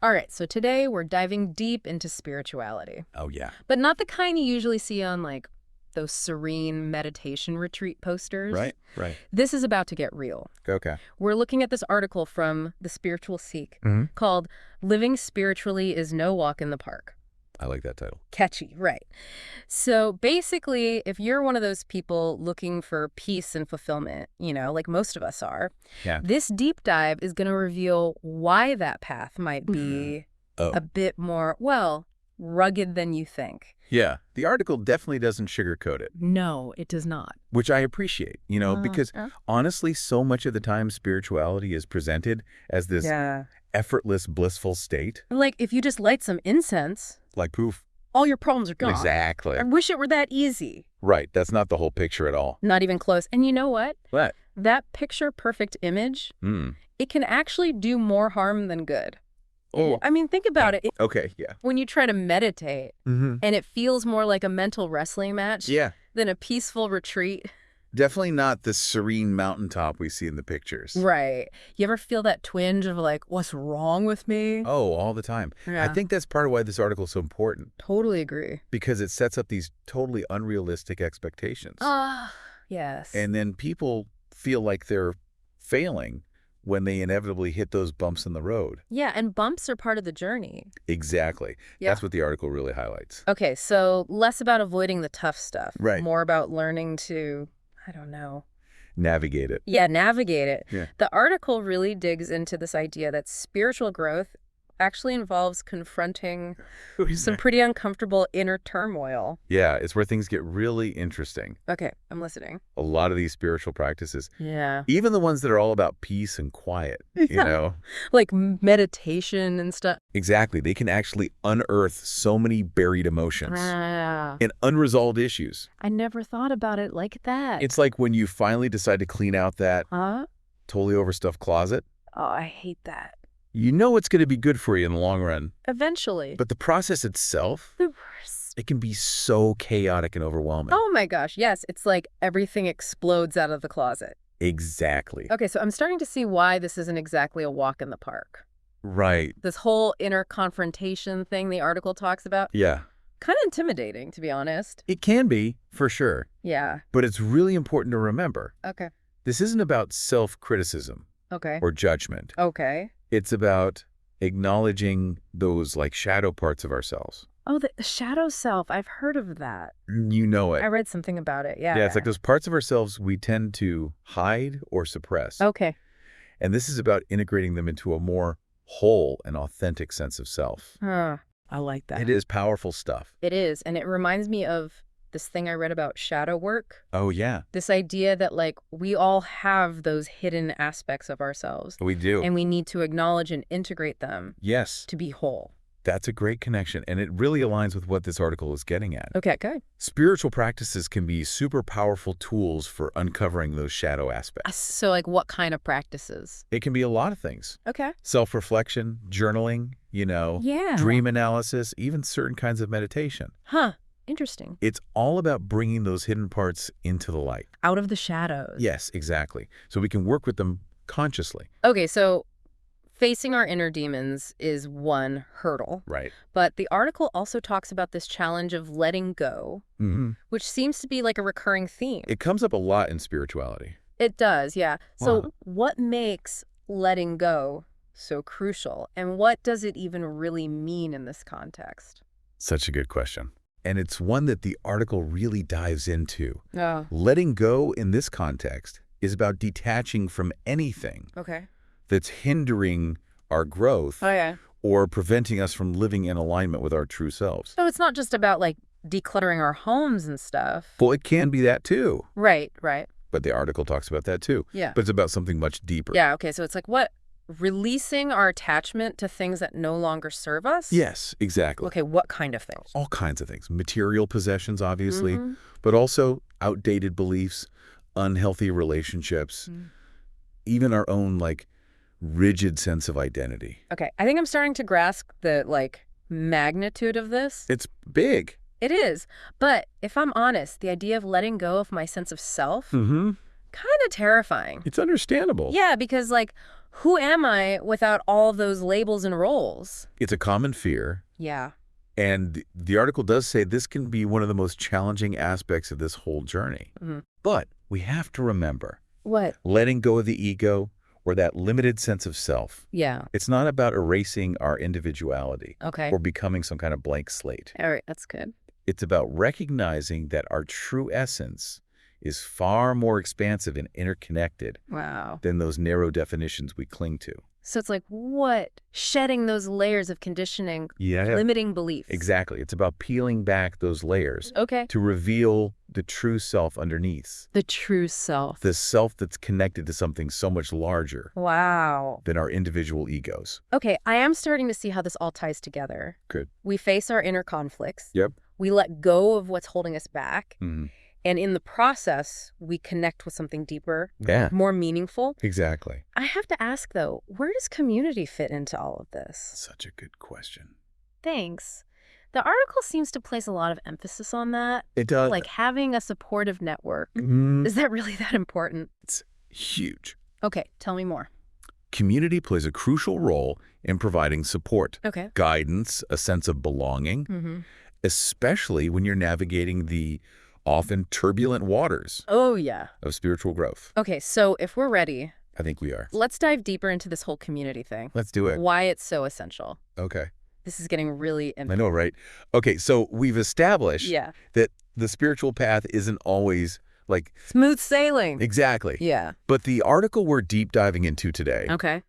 All right, so today we're diving deep into spirituality. Oh, yeah. But not the kind you usually see on, like, those serene meditation retreat posters. Right. This is about to get real. Okay. We're looking at this article from The Spiritual Seek Mm-hmm. called Living Spiritually is No Walk in the Park. I like that title. Catchy, right. So basically, if you're one of those people looking for peace and fulfillment, like most of us are, Yeah. this deep dive is going to reveal why that path might be Oh. a bit more, well, rugged than you think. Yeah. The article definitely doesn't sugarcoat it, No, it does not. which I appreciate, because honestly, so much of the time spirituality is presented as this effortless, blissful state. Like, if you just light some incense, Like poof. all your problems are gone. Exactly. I wish it were that easy. Right. That's not the whole picture at all. Not even close. And you know what? What? That picture-perfect image, it can actually do more harm than good. Oh. I mean, think about it. Okay. Yeah. When you try to meditate and it feels more like a mental wrestling match Yeah. than a peaceful retreat. Definitely not the serene mountaintop we see in the pictures. Right. You ever feel that twinge of like, what's wrong with me? Oh, all the time. Yeah. I think that's part of why this article is so important, Totally agree. because it sets up these totally unrealistic expectations. Yes. And then people feel like they're failing when they inevitably hit those bumps in the road. Yeah, and bumps are part of the journey. Exactly. Yeah. That's what the article really highlights. Okay, so less about avoiding the tough stuff. Right. More about learning to, I don't know. Navigate it. Yeah, navigate it. Yeah. The article really digs into this idea that spiritual growth actually involves confronting some pretty uncomfortable inner turmoil. Yeah, it's where things get really interesting. Okay, I'm listening. A lot of these spiritual practices, Yeah. even the ones that are all about peace and quiet, Like meditation and stuff. Exactly. They can actually unearth so many buried emotions Ah, and unresolved issues. I never thought about it like that. It's like when you finally decide to clean out that Huh? totally overstuffed closet, Oh, I hate that. you know it's going to be good for you in the long run. Eventually. But the process itself, The worst. it can be so chaotic and overwhelming. Oh my gosh, yes. It's like everything explodes out of the closet. Exactly. Okay, so I'm starting to see why this isn't exactly a walk in the park. Right. This whole inner confrontation thing the article talks about, Yeah. kind of intimidating, to be honest. It can be, for sure. Yeah. But it's really important to remember, Okay. this isn't about self-criticism Okay. or judgment. Okay. It's about acknowledging those shadow parts of ourselves. Oh, the shadow self. I've heard of that. You know it. I read something about it. Yeah. Yeah, it's like those parts of ourselves we tend to hide or suppress. Okay. And this is about integrating them into a more whole and authentic sense of self. Huh. I like that. It is powerful stuff. It is. And it reminds me of this thing I read about shadow work. Oh, yeah. This idea that, like, we all have those hidden aspects of ourselves. We do. And we need to acknowledge and integrate them Yes, to be whole. that's a great connection. And it really aligns with what this article is getting at. Okay, good. Spiritual practices can be super powerful tools for uncovering those shadow aspects. So, like, what kind of practices? It can be a lot of things. Okay. Self-reflection, journaling, Yeah. dream analysis, even certain kinds of meditation. Huh. Interesting. It's all about bringing those hidden parts into the light. Out of the shadows. Yes, exactly. So we can work with them consciously. Okay, so facing our inner demons is one hurdle. Right. But the article also talks about this challenge of letting go, which seems to be like a recurring theme. It comes up a lot in spirituality. It does, yeah. So Wow. what makes letting go so crucial? And what does it even really mean in this context? Such a good question. And it's one that the article really dives into. Oh, Letting go in this context is about detaching from anything okay. that's hindering our growth Oh, yeah. or preventing us from living in alignment with our true selves. So it's not just about, like, decluttering our homes and stuff. Well, it can be that too, Right, right. but the article talks about that too. Yeah. But it's about something much deeper. Yeah, okay, so it's like what? Releasing our attachment to things that no longer serve us? Yes, exactly. Okay, what kind of things? All kinds of things. Material possessions, obviously, Mhm. but also outdated beliefs, unhealthy relationships, even our own, rigid sense of identity. Okay, I think I'm starting to grasp the, magnitude of this. It's big. It is. But if I'm honest, the idea of letting go of my sense of self, Mm-hmm. kind of terrifying. It's understandable. Yeah, because, who am I without all those labels and roles? It's a common fear. Yeah. And the article does say this can be one of the most challenging aspects of this whole journey. Mhm. But we have to remember, What? letting go of the ego or that limited sense of self. Yeah. It's not about erasing our individuality Okay. or becoming some kind of blank slate. All right. That's good. It's about recognizing that our true essence is far more expansive and interconnected Wow. than those narrow definitions we cling to. So it's like what? Shedding those layers of conditioning, limiting beliefs. Exactly. It's about peeling back those layers Okay. to reveal the true self underneath. The true self. The self that's connected to something so much larger Wow. than our individual egos. Okay, I am starting to see how this all ties together. Good. We face our inner conflicts. Yep. We let go of what's holding us back. Mhm. And in the process, we connect with something deeper, Yeah, more meaningful. exactly. I have to ask, though, where does community fit into all of this? Such a good question. Thanks. The article seems to place a lot of emphasis on that, It does. like having a supportive network. Mhm. Is that really that important? It's huge. Okay, tell me more. Community plays a crucial role in providing support, Okay. guidance, a sense of belonging, Mm-hmm. especially when you're navigating the often turbulent waters Oh, yeah. of spiritual growth. Okay, so if we're ready, I think we are. let's dive deeper into this whole community thing. Let's do it. Why it's so essential. Okay. This is getting really I know, right? Okay, so we've established Yeah. that the spiritual path isn't always like Smooth sailing. exactly. Yeah. But the article we're deep diving into today, Okay.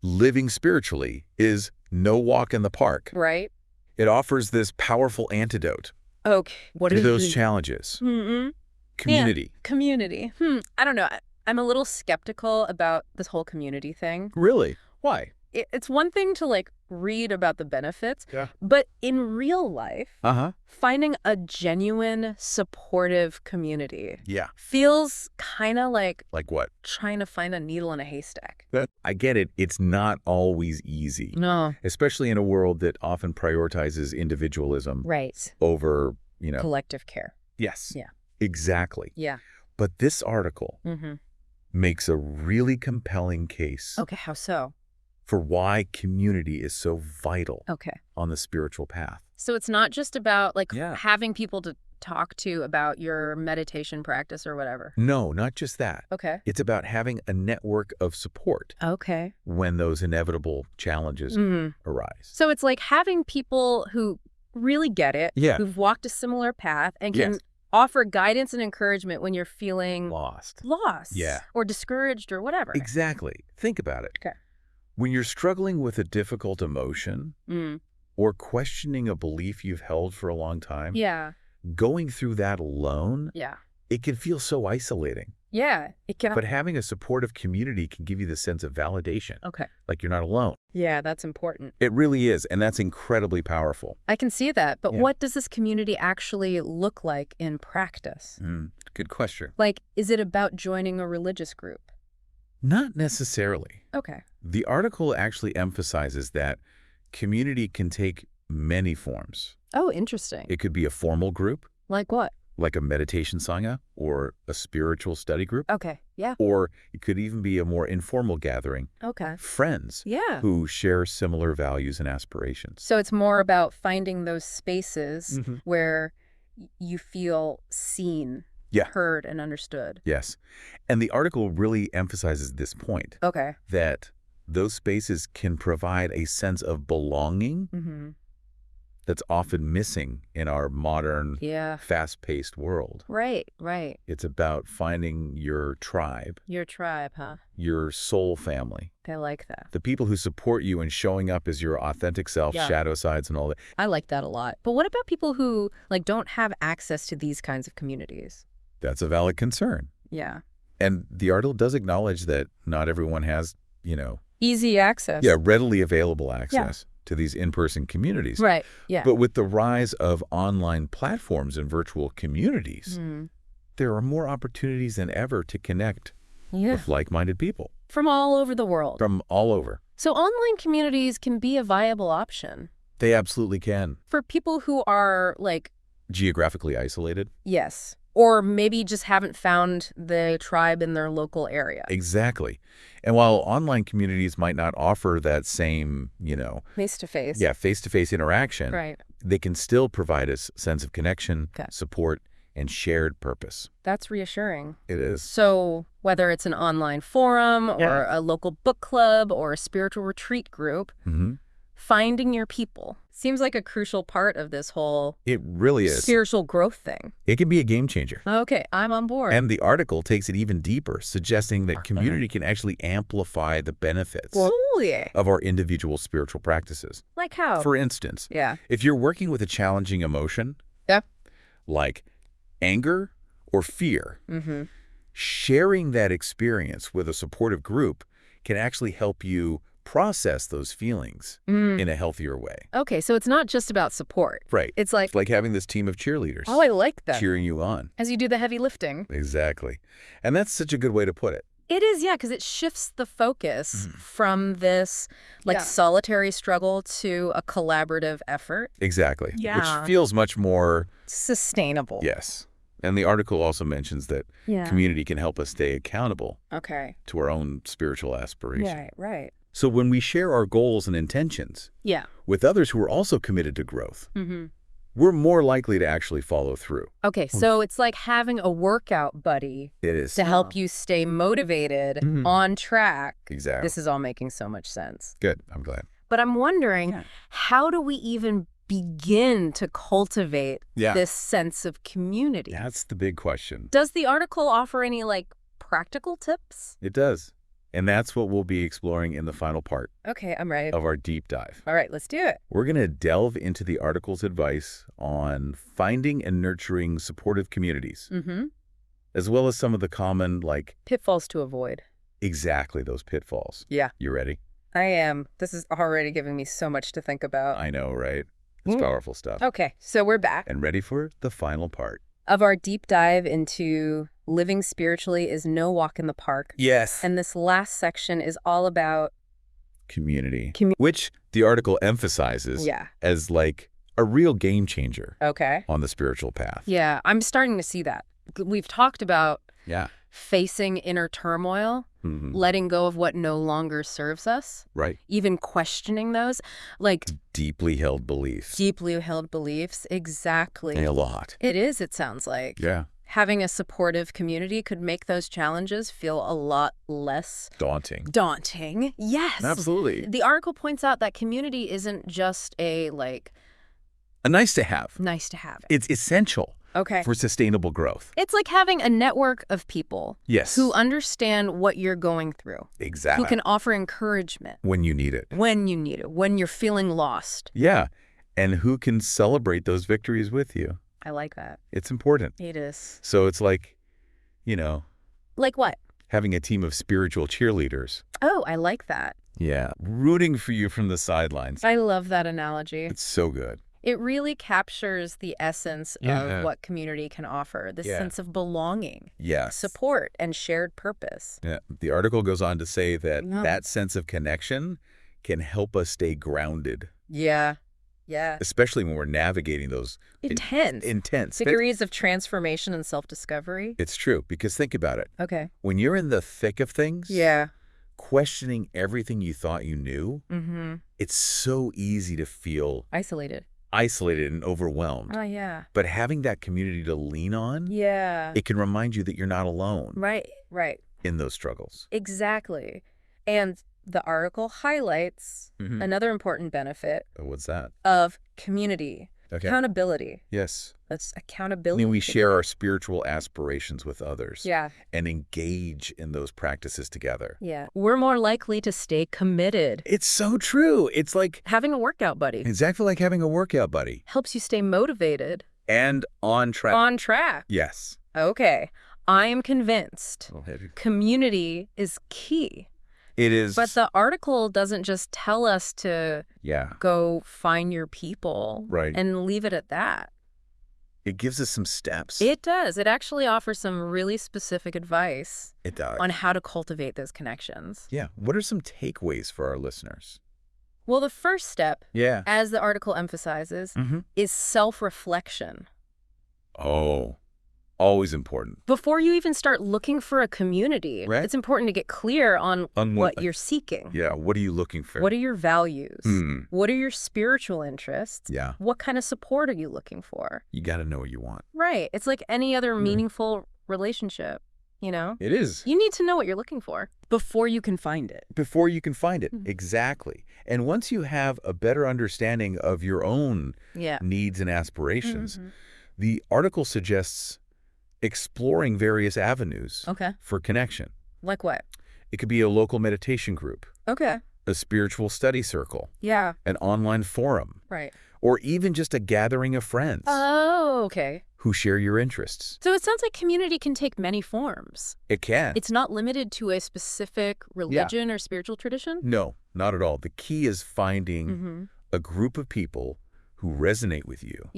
Living Spiritually, is no walk in the park. Right? It offers this powerful antidote Okay. What to is those it? challenges. Mm-mm. Community. Community. I don't know. I'm a little skeptical about this whole community thing. Really? Why? It's one thing to like read about the benefits, Yeah. but in real life, Uh-huh. finding a genuine, supportive community Yeah. feels kind of like Like what? trying to find a needle in a haystack. I get it. It's not always easy, No. especially in a world that often prioritizes individualism Right. over, Collective care. Yes. Yeah. Exactly. Yeah. But this article Mm-hmm. makes a really compelling case Okay, how so? for why community is so vital Okay. on the spiritual path. So it's not just about like Yeah. having people to talk to about your meditation practice or whatever. No, not just that. Okay. It's about having a network of support Okay. when those inevitable challenges arise. So it's like having people who really get it, Yeah. who've walked a similar path and can Yes. offer guidance and encouragement when you're feeling Lost. lost Yeah. or discouraged or whatever. Exactly. Think about it. Okay. When you're struggling with a difficult emotion Mm. or questioning a belief you've held for a long time, Yeah. going through that alone, Yeah. it can feel so isolating. Yeah. It can. But having a supportive community can give you the sense of validation, Okay. like you're not alone. Yeah, that's important. It really is, and that's incredibly powerful. I can see that. But Yeah. what does this community actually look like in practice? Good question. Like, is it about joining a religious group? Not necessarily. Okay. The article actually emphasizes that community can take many forms. Oh, interesting. It could be a formal group, Like what? like a meditation sangha or a spiritual study group, Okay. Yeah. or it could even be a more informal gathering, Okay. friends Yeah. who share similar values and aspirations. So it's more about finding those spaces Mhm. where you feel seen, Yeah. heard, and understood. Yes. And the article really emphasizes this point, Okay. that those spaces can provide a sense of belonging Mm-hmm. that's often missing in our modern, Yeah. fast-paced world. Right. Right. It's about finding your tribe, Your tribe, huh? your soul family, I like that. the people who support you in showing up as your authentic self, Yeah. shadow sides and all that. I like that a lot. But what about people who like don't have access to these kinds of communities? That's a valid concern. Yeah. And the article does acknowledge that not everyone has, Easy access. readily available access to these in-person communities. Right. Yeah. But with the rise of online platforms and virtual communities, there are more opportunities than ever to connect Yeah. with like-minded people From all over the world. from all over. So online communities can be a viable option They absolutely can. for people who are like, Geographically isolated, yes, Or maybe just haven't found the tribe in their local area. Exactly. And while online communities might not offer that same, Face-to-face. face-to-face interaction, Right. they can still provide us sense of connection, Okay. support, and shared purpose. That's reassuring. It is. So whether it's an online forum or a local book club or a spiritual retreat group, finding your people seems like a crucial part of this whole It really is. spiritual growth thing. It can be a game changer. Okay, I'm on board. And the article takes it even deeper, suggesting that community can actually amplify the benefits of our individual spiritual practices. Like how? For instance, Yeah. if you're working with a challenging emotion, Yeah. like anger or fear, sharing that experience with a supportive group can actually help you process those feelings in a healthier way. Okay, so it's not just about support. Right. It's like, having this team of cheerleaders oh, I like that. cheering you on. As you do the heavy lifting. Exactly. And that's such a good way to put it. It is, yeah, because it shifts the focus from this solitary struggle to a collaborative effort. Exactly. Yeah. Which feels much more Sustainable. Yes. And the article also mentions that community can help us stay accountable to our own spiritual aspirations. Right. So when we share our goals and intentions with others who are also committed to growth, we're more likely to actually follow through. Okay, so it's like having a workout buddy It is. to help you stay motivated, on track. Exactly. This is all making so much sense. Good. I'm glad. But I'm wondering, how do we even begin to cultivate this sense of community? That's the big question. Does the article offer any, practical tips? It does. And that's what we'll be exploring in the final part Okay, I'm ready. of our deep dive. All right, let's do it. We're going to delve into the article's advice on finding and nurturing supportive communities, as well as some of the common, Pitfalls to avoid. exactly those pitfalls. Yeah. You ready? I am. This is already giving me so much to think about. I know, right? It's powerful stuff. Okay, so we're back. And ready for the final part of our deep dive into living spiritually is no walk in the park. Yes. And this last section is all about community, which the article emphasizes as a real game changer on the spiritual path. Yeah, I'm starting to see that. We've talked about facing inner turmoil, letting go of what no longer serves us. Right. Even questioning those. Deeply held beliefs. Deeply held beliefs, exactly. A lot. It is, it sounds like. Yeah. Having a supportive community could make those challenges feel a lot less daunting. Yes. Absolutely. The article points out that community isn't just a nice to have. Nice to have. It's essential for sustainable growth. It's like having a network of people who understand what you're going through. Exactly. Who can offer encouragement. When you need it. When you're feeling lost. Yeah. And who can celebrate those victories with you. I like that. It's important. It is. So it's like what? Having a team of spiritual cheerleaders. Oh, I like that. Yeah. Rooting for you from the sidelines. I love that analogy. It's so good. It really captures the essence of what community can offer, this sense of belonging, support, and shared purpose. Yeah. The article goes on to say that that sense of connection can help us stay grounded. Yeah. Especially when we're navigating those intense degrees of transformation and self-discovery. It's true, because think about it. Okay. When you're in the thick of things, questioning everything you thought you knew, it's so easy to feel isolated and overwhelmed. Oh, yeah. But having that community to lean on, it can remind you that you're not alone. Right. In those struggles. Exactly. And the article highlights another important benefit. What's that? Of community. Okay. Accountability. Yes. That's accountability. We share our spiritual aspirations with others. Yeah. And engage in those practices together. Yeah. We're more likely to stay committed. It's so true. It's like having a workout buddy. Exactly like having a workout buddy. Helps you stay motivated. And on track. On track. Yes. Okay. I am convinced community is key. It is. But the article doesn't just tell us to go find your people and leave it at that. It gives us some steps. It does. It actually offers some really specific advice. It does. On how to cultivate those connections. Yeah. What are some takeaways for our listeners? Well, the first step, as the article emphasizes, is self-reflection. Oh, Always important. Before you even start looking for a community, Right. it's important to get clear on what you're seeking. Yeah, what are you looking for? What are your values? What are your spiritual interests? Yeah. What kind of support are you looking for? You got to know what you want. Right. It's like any other meaningful relationship, you know? It is. You need to know what you're looking for before you can find it. Before you can find it. Exactly. And once you have a better understanding of your own needs and aspirations, the article suggests exploring various avenues for connection. Like what? It could be a local meditation group, a spiritual study circle, an online forum, or even just a gathering of friends who share your interests. So it sounds like community can take many forms. It can. It's not limited to a specific religion or spiritual tradition? No, not at all. The key is finding a group of people who resonate with you,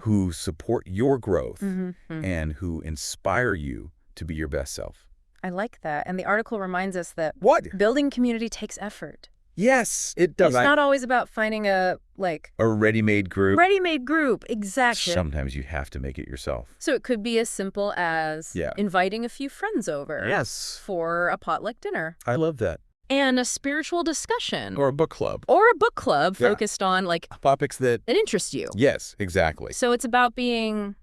who support your growth, and who inspire you to be your best self. I like that. And the article reminds us that What? building community takes effort. Yes, it does. It's not always about finding a ready-made group. Ready-made group, exactly. Sometimes you have to make it yourself. So it could be as simple as inviting a few friends over for a potluck dinner. I love that. And a spiritual discussion. Or a book club. Or a book club focused on topics that interest you. Yes, exactly. So it's about being,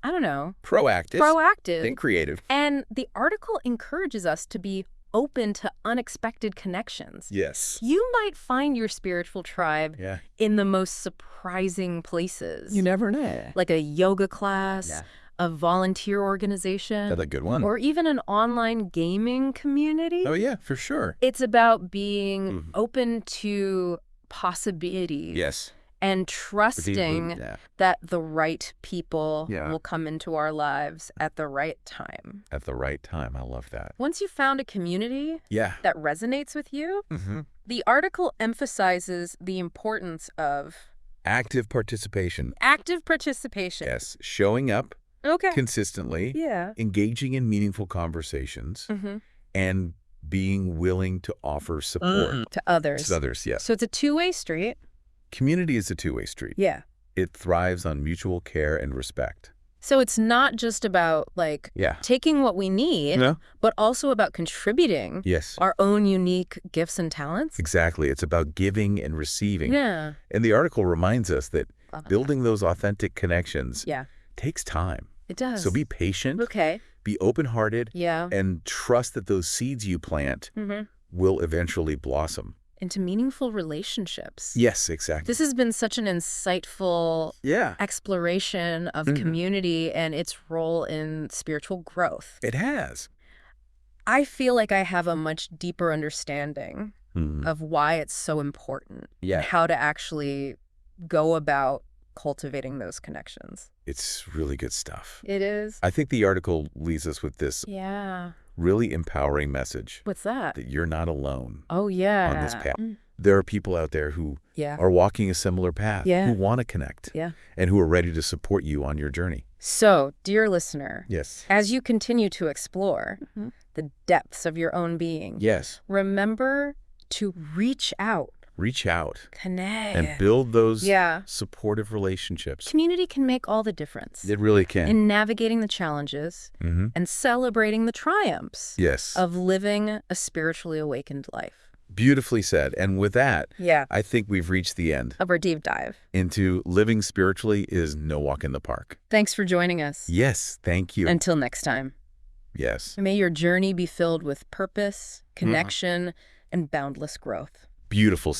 I don't know. Proactive. And creative. And the article encourages us to be open to unexpected connections. Yes. You might find your spiritual tribe in the most surprising places. You never know. Like a yoga class, a volunteer organization. That's a good one. Or even an online gaming community. Oh, yeah, for sure. It's about being open to possibilities. Yes. And trusting that the right people will come into our lives at the right time. At the right time. I love that. Once you've found a community that resonates with you, the article emphasizes the importance of active participation. Active participation. Yes. Showing up consistently, engaging in meaningful conversations, and being willing to offer support to others. To others, yes. So it's a two-way street. Community is a two-way street. Yeah. It thrives on mutual care and respect. So it's not just about taking what we need, but also about contributing our own unique gifts and talents. Exactly. It's about giving and receiving. Yeah. And the article reminds us that building those authentic connections takes time. It does. So be patient. Be open-hearted. And trust that those seeds you plant will eventually blossom into meaningful relationships. Yes, exactly. This has been such an insightful exploration of community and its role in spiritual growth. It has. I feel like I have a much deeper understanding of why it's so important and how to actually go about cultivating those connections. It's really good stuff. It is. I think the article leaves us with this really empowering message. What's that? That you're not alone on this path. There are people out there who are walking a similar path, who want to connect, and who are ready to support you on your journey. So, dear listener, as you continue to explore the depths of your own being, remember to reach out. Connect. And build those supportive relationships. Community can make all the difference. It really can. In navigating the challenges and celebrating the triumphs of living a spiritually awakened life. Beautifully said. And with that, I think we've reached the end of our deep dive into living spiritually is no walk in the park. Thanks for joining us. Yes, thank you. Until next time. Yes. May your journey be filled with purpose, connection, and boundless growth. Beautiful.